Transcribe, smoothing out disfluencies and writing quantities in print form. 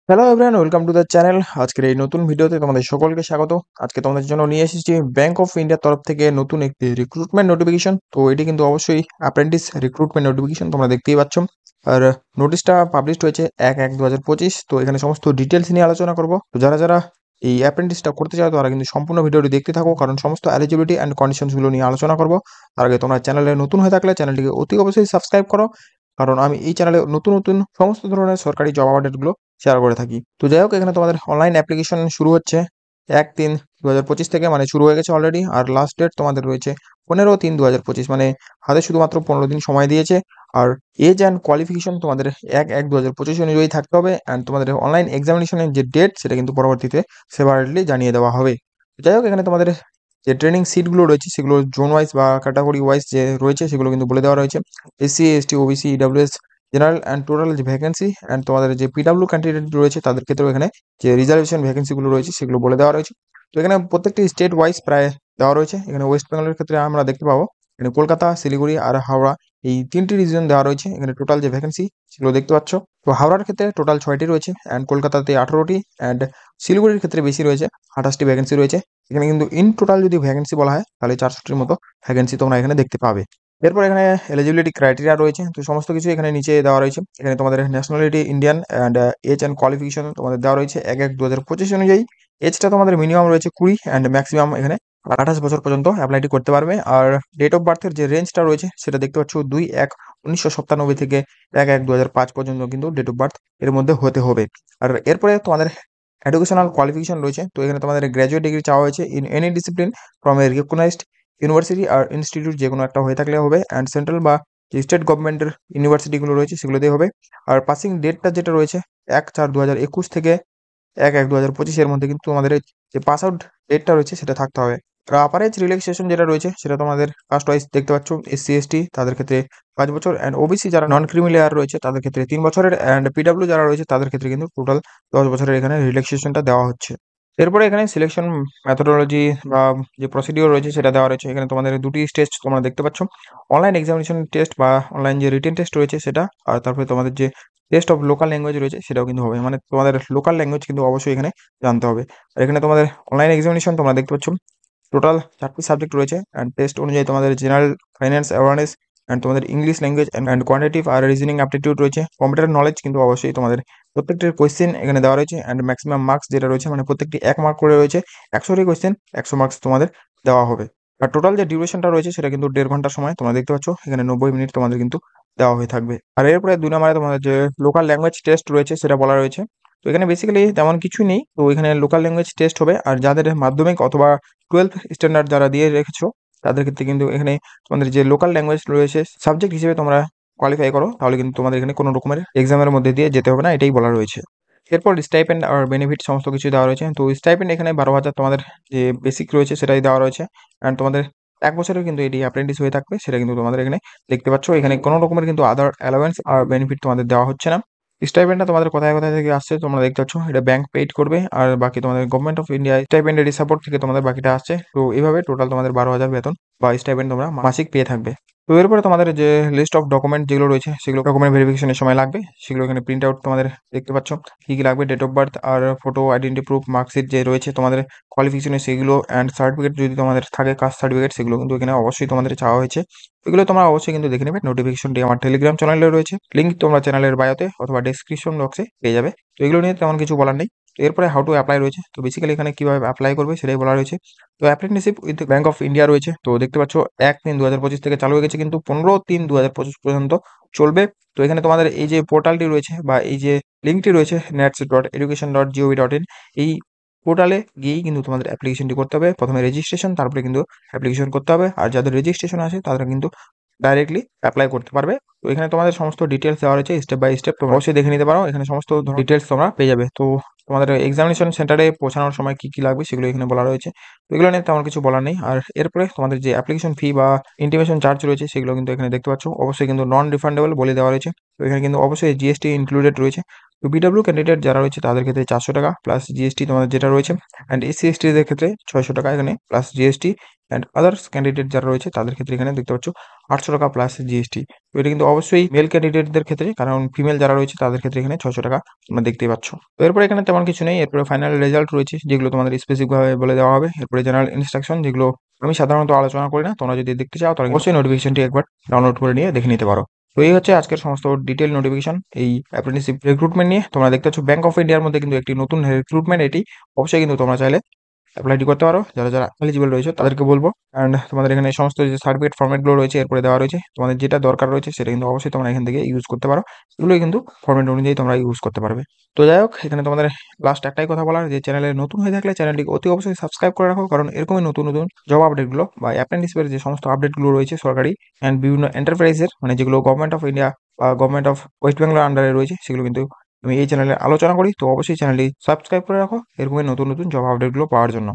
Hello everyone, welcome to the channel. আজকের এই নতুন ভিডিওতে তোমাদের সকলকে স্বাগত। আজকে তোমাদের জন্য নিয়ে এসেছি ব্যাংক অফ ইন্ডিয়ার তরফ থেকে নতুন একটি রিক্রুটমেন্ট নোটিফিকেশন। তো এটি কিন্তু অবশ্যই অ্যাপ্রেন্টিস রিক্রুটমেন্ট নোটিফিকেশন, তোমরা দেখতেই পাচ্ছ। আর নোটিশটা পাবলিশড হয়েছে 1/1/2025। তো এখানে সমস্ত ডিটেলস নিয়ে আলোচনা করব। তো যারা যারা এই অ্যাপ্রেন্টিসটা করতে চাও তারা কিন্তু সম্পূর্ণ ভিডিওটি দেখতে থাকো, কারণ সমস্ত এলিজিবিলিটি অ্যান্ড কন্ডিশনসগুলো নিয়ে আলোচনা করব। তার আগে তোমরা চ্যানেলে নতুন হয়ে থাকলে চ্যানেলটিকে অতি অবশ্যই সাবস্ক্রাইব করো, কারণ আমি এই চ্যানেলে নতুন নতুন সমস্ত ধরনের সরকারি জব আপডেটগুলো শেয়ার করে থাকি। তো যাই হোক, এখানে তোমাদের অনলাইন অ্যাপ্লিকেশন শুরু হচ্ছে 1/3/2025 থেকে, মানে শুরু হয়ে গেছে অলরেডি। আর লাস্ট ডেট তোমাদের রয়েছে 15/3/2025, মানে হাতে শুধুমাত্র 15 দিন সময় দিয়েছে। আর এজ অ্যান্ড কোয়ালিফিকেশন তোমাদের 1/1/2025 অনুযায়ী থাকতে হবে। অ্যান্ড তোমাদের অনলাইন এক্সামিনেশনের যে ডেট সেটা কিন্তু পরবর্তীতে সেপারেটলি জানিয়ে দেওয়া হবে। যাই হোক, এখানে তোমাদের যে ট্রেনিং সিটগুলো রয়েছে সেগুলো জোন ওয়াইজ বা ক্যাটাগরি ওয়াইজ যে রয়েছে সেগুলো কিন্তু বলে দেওয়া রয়েছে। SC, ST, OBC, EWS, general and total যে ভ্যাকেন্সি, অ্যান্ড তোমাদের যে পিডাব্লিউ ক্যান্ডিডেট রয়েছে তাদের ক্ষেত্রেও এখানে যে রিজার্ভেশন ভ্যাকেন্সিগুলো রয়েছে সেগুলো বলে দেওয়া রয়েছে। তো এখানে প্রত্যেকটি স্টেট ওয়াইজ প্রায় দেওয়া রয়েছে। এখানে ওয়েস্ট বেঙ্গলের ক্ষেত্রে আমরা দেখতে পাবো এখানে কলকাতা, শিলিগুড়ি আর হাওড়া, এই তিনটি রিজন দেওয়া রয়েছে। এখানে টোটাল যে ভ্যাকেন্সি সেগুলো দেখতে পাচ্ছ। তো হাওড়ার ক্ষেত্রে টোটাল 6টি রয়েছে, অ্যান্ড কলকাতাতে 18টি, অ্যান্ড শিলিগুড়ির ক্ষেত্রে বেশি রয়েছে, 28টি ভ্যাকেন্সি রয়েছে। এখানে কিন্তু ইন টোটাল যদি ভ্যাকেন্সি বলা হয় তাহলে 400টির মতো ভ্যাকেন্সি তোমরা এখানে দেখতে পাবে। এরপর এখানে এলিজিবিলিটি ক্রাইটেরিয়া রয়েছে। তো সমস্ত কিছু এখানে নিচে দেওয়া রয়েছে। এখানে তোমাদের nationality Indian, and age and qualification তোমাদের দেওয়া রয়েছে 1/1/2025 অনুযায়ী। এজটা তোমাদের মিনিমাম রয়েছে 20, অ্যান্ড ম্যাক্সিমাম এখানে 28 বছর পর্যন্ত অ্যাপ্লাইটি করতে পারবে। আর ডেট অফ বার্থের যে রেঞ্জটা রয়েছে সেটা দেখতে পাচ্ছ 2/1/1997 থেকে 1/1/2005 পর্যন্ত কিন্তু ডেট অফ বার্থ এর মধ্যে হতে হবে। আর এরপরে তোমাদের এডুকেশনাল কোয়ালিফিকেশন রয়েছে। তো এখানে তোমাদের গ্র্যাজুয়েট ডিগ্রি চাওয়া হয়েছে in any discipline from a recognised university আর ইনস্টিটিউট, যে কোনো একটা হয়ে থাকলে হবে। অ্যান্ড সেন্ট্রাল বা যে স্টেট গভর্নমেন্টের ইউনিভার্সিটিগুলো রয়েছে সেগুলোতেই হবে। আর পাসিং ডেটটা যেটা রয়েছে 1/4/2021 থেকে 1/1/2025 এর মধ্যে কিন্তু তোমাদের এই যে পাস আউট ডেটটা রয়েছে সেটা থাকতে হবে। আর আপার এজ রিল্যাক্সেশন যেটা রয়েছে সেটা তোমাদের কাস্ট ওয়াইজ দেখতে পাচ্ছ। এসসি, এসটি তাদের ক্ষেত্রে 5 বছর, অ্যান্ড ওবিসি যারা নন ক্রিমি লেয়ার রয়েছে তাদের ক্ষেত্রে 3 বছরের, অ্যান্ড পিডাব্লিউ যারা রয়েছে তাদের ক্ষেত্রে কিন্তু টোটাল 10 বছরের এখানে রিল্যাক্সেশনটা দেওয়া হচ্ছে। এরপরে এখানে সিলেকশন মেথোডোলজি বা যে প্রসিডিওর রয়েছে সেটা দেওয়া রয়েছে। এখানে তোমাদের দুটি টেস্ট তোমরা দেখতে পাচ্ছ, অনলাইন এক্সামিনেশন টেস্ট বা অনলাইন যে রিটেন টেস্ট রয়েছে সেটা, আর তারপরে তোমাদের যে টেস্ট অফ লোকাল ল্যাঙ্গুয়েজ রয়েছে সেটাও কিন্তু হবে, মানে তোমাদের লোকাল ল্যাঙ্গুয়েজ কিন্তু অবশ্যই এখানে জানতে হবে। আর এখানে তোমাদের অনলাইন এক্সামিনেশন তোমরা দেখতে পাচ্ছ টোটাল 4টি সাবজেক্ট রয়েছে, অ্যান্ড টেস্ট অনুযায়ী তোমাদের জেনারেল, ফাইন্যান্স অ্যাওয়ারনেস, অ্যান্ড তোমাদের ইংলিশ ল্যাঙ্গুয়েজ অ্যান্ড কোয়ান্টিটিভ আর রিজনিং অ্যাপটিটিউড রয়েছে। কম্পিউটার নলেজ কিন্তু অবশ্যই তোমাদের প্রত্যেকটির কোয়েশ্চেন এখানে দেওয়া রয়েছে, অ্যান্ড ম্যাক্সিমাম মার্কস যেটা রয়েছে, মানে প্রত্যেকটি 1 মার্ক করে রয়েছে। 100টি কোয়েশ্চেন, 100 মার্কস তোমাদের দেওয়া হবে। আর টোটাল যে ডিউরেশনটা রয়েছে সেটা কিন্তু 1.5 ঘন্টার সময় তোমরা দেখতে পাচ্ছ। এখানে 90 মিনিট তোমাদের কিন্তু দেওয়া হয়ে থাকবে। আর এরপরে 2 নম্বরে তোমাদের যে লোকাল ল্যাঙ্গুয়েজ টেস্ট রয়েছে সেটা বলা রয়েছে। তো এখানে বেসিক্যালি তেমন কিছুই নেই, তো এখানে লোকাল ল্যাঙ্গুয়েজ টেস্ট হবে। আর যাদের মাধ্যমিক অথবা 12th স্ট্যান্ডার্ড যারা দিয়ে রেখেছো তাদের ক্ষেত্রে কিন্তু এখানে তোমাদের যে লোকাল ল্যাঙ্গুয়েজ রয়েছে সাবজেক্ট হিসেবে তোমরা কোয়ালিফাই করো, তাহলে কিন্তু তোমাদের এখানে কোনো রকমের এক্সামের মধ্যে দিয়ে যেতে হবে না, এটাই বলা রয়েছে। এরপর স্টাইপেন্ড আর বেনিফিট সমস্ত কিছু দেওয়া রয়েছে। তো স্টাইপেন্ড এখানে 12,000 তোমাদের যে বেসিক রয়েছে সেটাই দেওয়া রয়েছে। অ্যান্ড তোমাদের 1 বছরের কিন্তু এটি অ্যাপ্রেন্টিস হয়ে থাকবে, সেটা কিন্তু তোমাদের এখানে দেখতে পাচ্ছ। এখানে কোনো রকমের কিন্তু আদার অ্যালাওয়েন্স আর বেনিফিট তোমাদের দেওয়া হচ্ছে না। স্টাইপেন্ডটা তোমাদের কোথায় কোথায় থেকে আসছে তোমরা দেখতে পাচ্ছ, এটা ব্যাংক পেইড করবে, আর বাকি তোমাদের গভর্নমেন্ট অফ ইন্ডিয়া স্টাইপেন্ডের সাপোর্ট থেকে তোমাদের বাকিটা আসছে। তো এইভাবে টোটাল তোমাদের 12,000 বেতন বা স্টাইপেন্ড তোমরা মাসিক পেয়ে থাকবে। তো এরপরে তোমাদের যে লিস্ট অফ ডকুমেন্ট যেগুলো রয়েছে সেগুলো ডকুমেন্ট ভেরিফিকেশনের সময় লাগবে, সেগুলো এখানে প্রিন্ট আউট তোমাদের দেখতে পাচ্ছ। কী কী লাগবে, ডেট অফ বার্থ আর ফটো, আইডেন্টি প্রুফ, মার্কশিট যে রয়েছে তোমাদের কোয়ালিফিকেশনের সেগুলো, অ্যান্ড সার্টিফিকেট যদি তোমাদের থাকে কাস্ট সার্টিফিকেট, সেগুলো কিন্তু এখানে অবশ্যই তোমাদের চাওয়া হয়েছে। এগুলো তোমরা অবশ্যই কিন্তু দেখে নেবে। নোটিফিকেশনটি আমার টেলিগ্রাম চ্যানেলে রয়েছে, লিঙ্ক তোমরা চ্যানেলের বায়োতে অথবা ডেসক্রিপশন বক্সে পেয়ে যাবে। তো এগুলো নিয়ে তেমন কিছু বলার নেই। তো এরপরে হাউ টু অ্যাপ্লাই রয়েছে। তো বেসিক্যালি এখানে কীভাবে অ্যাপ্লাই করবে সেটাই বলা রয়েছে। তো apprenticeship with bank of India রয়েছে। তো দেখতে পাচ্ছ 1/3/2025 থেকে চালু হয়ে গেছে, কিন্তু 15/3/2025 পর্যন্ত চলবে। তো এখানে তোমাদের এই যে পোর্টালটি রয়েছে বা এই যে লিঙ্কটি রয়েছে nats.education.gov.in, এই পোর্টালে গিয়েই কিন্তু তোমাদের অ্যাপ্লিকেশনটি করতে হবে। প্রথমে রেজিস্ট্রেশন, তারপরে কিন্তু অ্যাপ্লিকেশন করতে হবে। আর যাদের রেজিস্ট্রেশন আছে তারা কিন্তু ডাইরেক্টলি অ্যাপ্লাই করতে পারবে। তো এখানে তোমাদের সমস্ত ডিটেলস দেওয়া রয়েছে স্টেপ বাই স্টেপ, তোমরা অবশ্যই দেখে নিতে পারো। এখানে সমস্ত ডিটেলস তোমরা পেয়ে যাবে। তো তোমাদের এক্সামিনেশন সেন্টারে পৌঁছানোর সময় কি কি লাগবে সেগুলো এখানে বলা রয়েছে। তো এগুলো নিয়ে তেমন কিছু বলার নেই। আর এরপরে তোমাদের যে অ্যাপ্লিকেশন ফি বা ইন্টিমেশন চার্জ রয়েছে সেগুলো কিন্তু এখানে দেখতে পাচ্ছ, অবশ্যই কিন্তু নন রিফান্ডেবল বলে দেওয়া রয়েছে। তো এখানে কিন্তু অবশ্যই জিএসটি ইনক্লুডেড রয়েছে। তো বিডব্লিউ ক্যান্ডিডেট যারা রয়েছে তাদের ক্ষেত্রে 400 টাকা প্লাস জিএসটি তোমাদের যেটা রয়েছে, অ্যান্ড এসসি এসটিদের ক্ষেত্রে 600 টাকা এখানে plus GST, and others candidate যারা রয়েছে তাদের ক্ষেত্রে এখানে দেখতে পাচ্ছ 800 টাকা প্লাস জিএসটি। তো এটা কিন্তু অবশ্যই মেল ক্যান্ডিডেটদের ক্ষেত্রে, কারণ ফিমেল যারা রয়েছে তাদের ক্ষেত্রে এখানে 600 টাকা তোমরা দেখতেই পাচ্ছ। তো এরপরে এখানে তেমন কিছু নেই, এরপরে ফাইনাল রেজাল্ট রয়েছে যেগুলো তোমাদের স্পেসিফিকভাবে বলে দেওয়া হবে। এরপরে জেনারেল ইনস্ট্রাকশন, যেগুলো আমি সাধারণত আলোচনা করি না, তোমরা যদি দেখতে চাও তাহলে অবশ্যই নোটিফিকেশনটি একবার ডাউনলোড করে নিয়ে দেখে নিতে পারো। তো এই হচ্ছে আজকের সমস্ত ডিটেল নোটিফিকেশন এই অ্যাপ্রেন্টিসশিপ রিক্রুটমেন্ট নিয়ে। তোমরা দেখতে পাচ্ছ ব্যাংক অফ ইন্ডিয়ার মধ্যে কিন্তু একটি নতুন রিক্রুটমেন্ট, এটি অবশ্যই কিন্তু তোমরা চাইলে অ্যাপ্লাইটি করতে পারো যারা যারা এলিজিবল রয়েছে তাদেরকে বলবো। অ্যান্ড তোমাদের এখানে সমস্ত যে সার্টিফিকেট ফর্মেটগুলো রয়েছে এরপরে দেওয়া রয়েছে, তোমাদের যেটা দরকার রয়েছে সেটা কিন্তু অবশ্যই তোমরা এখান থেকে ইউজ করতে পারো। এগুলোই কিন্তু ফর্মেট অনুযায়ী তোমরা ইউজ করতে পারবে। তো যাই হোক, এখানে তোমাদের লাস্ট একটাই কথা বলার, যে চ্যানেলে নতুন হয়ে থাকলে চ্যানেলটিকে অতি অবশ্যই সাবস্ক্রাইব করে রাখো, কারণ এরকমই নতুন নতুন জব আপডেটগুলো বা অ্যাপ্রেন্টিসের যে সমস্ত আপডেটগুলো রয়েছে সরকারি অ্যান্ড বিভিন্ন এন্টারপ্রাইজের, মানে যেগুলো গভর্নমেন্ট অফ ইন্ডিয়া বা গভর্নমেন্ট অফ ওয়েস্ট বেঙ্গলের আন্ডারে রয়েছে, সেগুলো কিন্তু আমি এই চ্যানেলে আলোচনা করি। তো অবশ্যই চ্যানেলটি সাবস্ক্রাইব করে রাখো এরকমই নতুন নতুন জব আপডেটগুলো পাওয়ার জন্য।